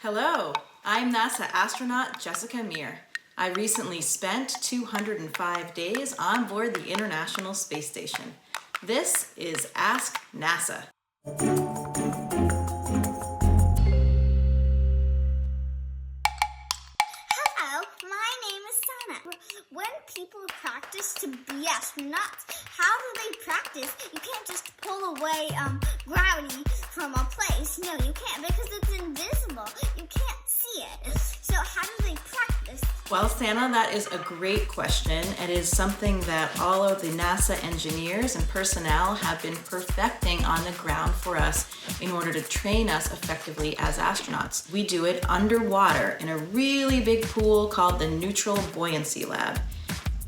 Hello, I'm NASA astronaut Jessica Meir. I recently spent 205 days on board the International Space Station. This is Ask NASA. Hello, my name is Sana. When people practice to be astronauts, how do they practice? You can't just pull away gravity from a place. No, you can't because it's invisible. You can't see it. So how do they practice? Well, Santa, that is a great question. It is something that all of the NASA engineers and personnel have been perfecting on the ground for us in order to train us effectively as astronauts. We do it underwater in a really big pool called the Neutral Buoyancy Lab.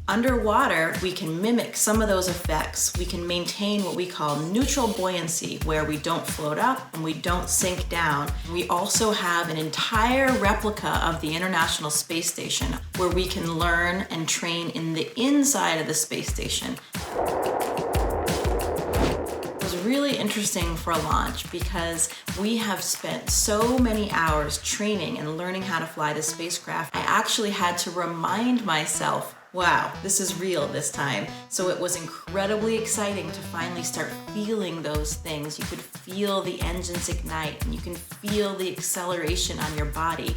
Underwater, we can mimic some of those effects. We can maintain what we call neutral buoyancy, where we don't float up and we don't sink down. We also have an entire replica of the International Space Station where we can learn and train in the inside of the space station. It was really interesting for a launch because we have spent so many hours training and learning how to fly the spacecraft. I actually had to remind myself, wow, this is real this time. So it was incredibly exciting to finally start feeling those things. You could feel the engines ignite and you can feel the acceleration on your body.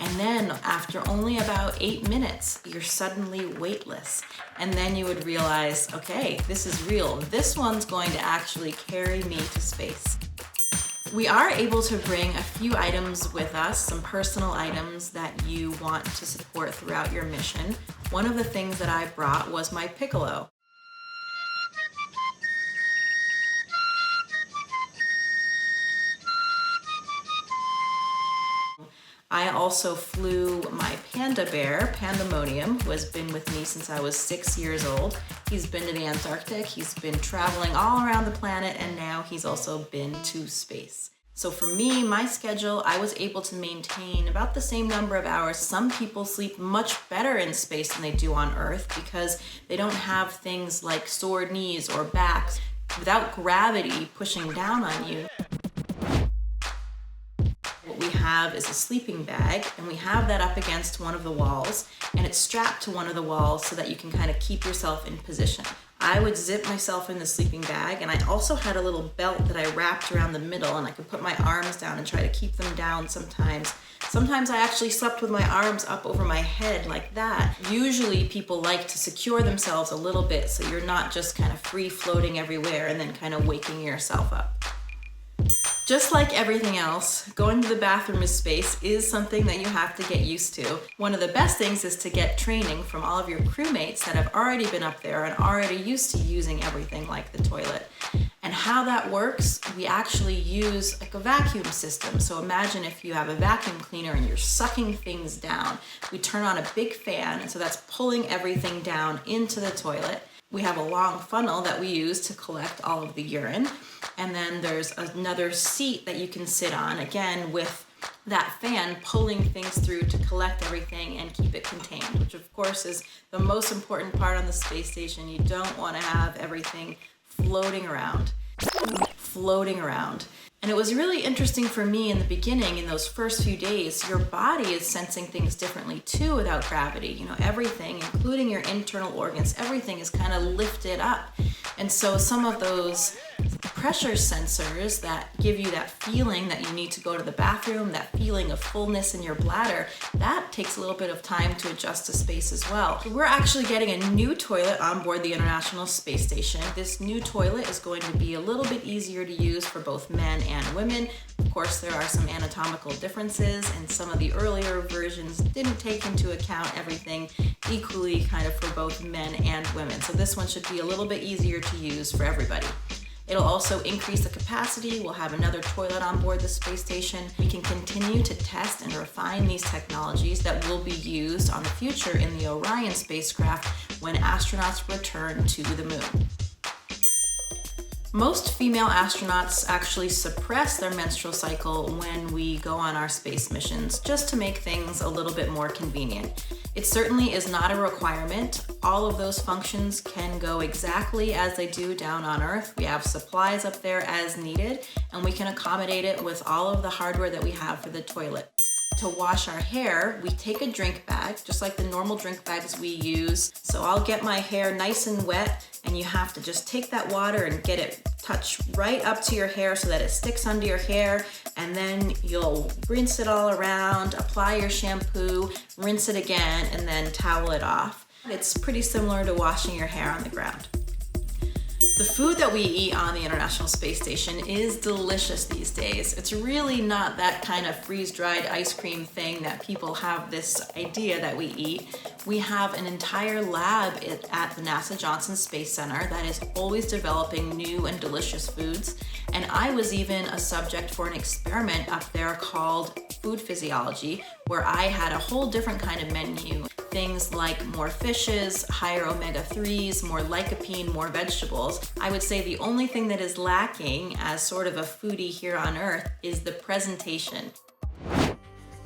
And then after only about 8 minutes, you're suddenly weightless. And then you would realize, okay, this is real. This one's going to actually carry me to space. We are able to bring a few items with us, some personal items that you want to support throughout your mission. One of the things that I brought was my piccolo. I also flew my panda bear, Pandemonium, who has been with me since I was 6 years old. He's been to the Antarctic, he's been traveling all around the planet, and now he's also been to space. So for me, my schedule, I was able to maintain about the same number of hours. Some people sleep much better in space than they do on Earth because they don't have things like sore knees or backs. Without gravity pushing down on you, what we have is a sleeping bag, and we have that up against one of the walls, and it's strapped to one of the walls so that you can kind of keep yourself in position. I would zip myself in the sleeping bag, and I also had a little belt that I wrapped around the middle, and I could put my arms down and try to keep them down sometimes. Sometimes I actually slept with my arms up over my head like that. Usually people like to secure themselves a little bit so you're not just kind of free floating everywhere and then kind of waking yourself up. Just like everything else, going to the bathroom in space is something that you have to get used to. One of the best things is to get training from all of your crewmates that have already been up there and already used to using everything like the toilet. And how that works, we actually use like a vacuum system. So imagine if you have a vacuum cleaner and you're sucking things down. We turn on a big fan, and so that's pulling everything down into the toilet. We have a long funnel that we use to collect all of the urine. And then there's another seat that you can sit on, again, with that fan pulling things through to collect everything and keep it contained, which of course is the most important part on the space station. You don't want to have everything floating around. And it was really interesting for me in the beginning, in those first few days, your body is sensing things differently too without gravity. You know, everything, including your internal organs, everything is kind of lifted up. And so some of those pressure sensors that give you that feeling that you need to go to the bathroom, that feeling of fullness in your bladder, that takes a little bit of time to adjust to space as well. We're actually getting a new toilet on board the International Space Station. This new toilet is going to be a little bit easier to use for both men and women. Of course, there are some anatomical differences, and some of the earlier versions didn't take into account everything equally kind of for both men and women. So this one should be a little bit easier to use for everybody. It'll also increase the capacity. We'll have another toilet on board the space station. We can continue to test and refine these technologies that will be used on the future in the Orion spacecraft when astronauts return to the moon. Most female astronauts actually suppress their menstrual cycle when we go on our space missions, just to make things a little bit more convenient. It certainly is not a requirement. All of those functions can go exactly as they do down on Earth. We have supplies up there as needed, and we can accommodate it with all of the hardware that we have for the toilet. to wash our hair, we take a drink bag, just like the normal drink bags we use. So I'll get my hair nice and wet, and you have to just take that water and get it touch right up to your hair so that it sticks under your hair, and then you'll rinse it all around, apply your shampoo, rinse it again, and then towel it off. It's pretty similar to washing your hair on the ground. The food that we eat on the International Space Station is delicious these days. It's really not that kind of freeze-dried ice cream thing that people have this idea that we eat. We have an entire lab at the NASA Johnson Space Center that is always developing new and delicious foods. And I was even a subject for an experiment up there called Food Physiology, where I had a whole different kind of menu. Things like more fishes, higher omega-3s, more lycopene, more vegetables. I would say the only thing that is lacking as sort of a foodie here on Earth is the presentation.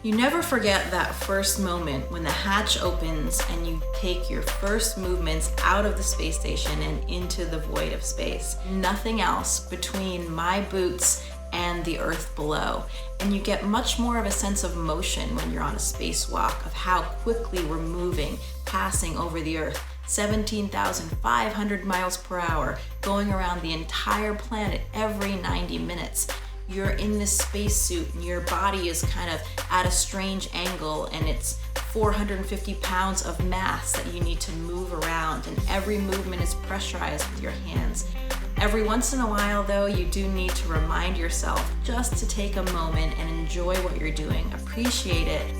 You never forget that first moment when the hatch opens and you take your first movements out of the space station and into the void of space. Nothing else between my boots and the Earth below. And you get much more of a sense of motion when you're on a spacewalk, of how quickly we're moving, passing over the Earth. 17,500 miles per hour, going around the entire planet every 90 minutes. You're in this spacesuit and your body is kind of at a strange angle, and it's 450 pounds of mass that you need to move around, and every movement is pressurized with your hands. Every once in a while, though, you do need to remind yourself just to take a moment and enjoy what you're doing. Appreciate it.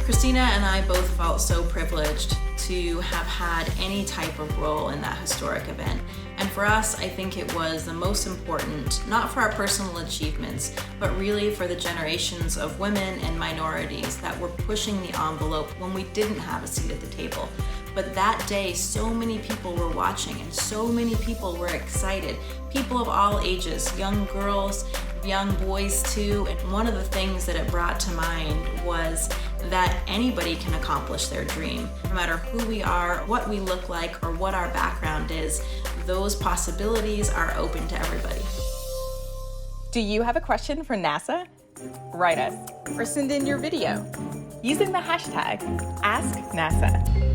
Christina and I both felt so privileged to have had any type of role in that historic event. And for us, I think it was the most important, not for our personal achievements, but really for the generations of women and minorities that were pushing the envelope when we didn't have a seat at the table. But that day, so many people were watching and so many people were excited. People of all ages, young girls, young boys too. And one of the things that it brought to mind was that anybody can accomplish their dream. No matter who we are, what we look like, or what our background is, those possibilities are open to everybody. Do you have a question for NASA? Write us or send in your video using the hashtag AskNASA.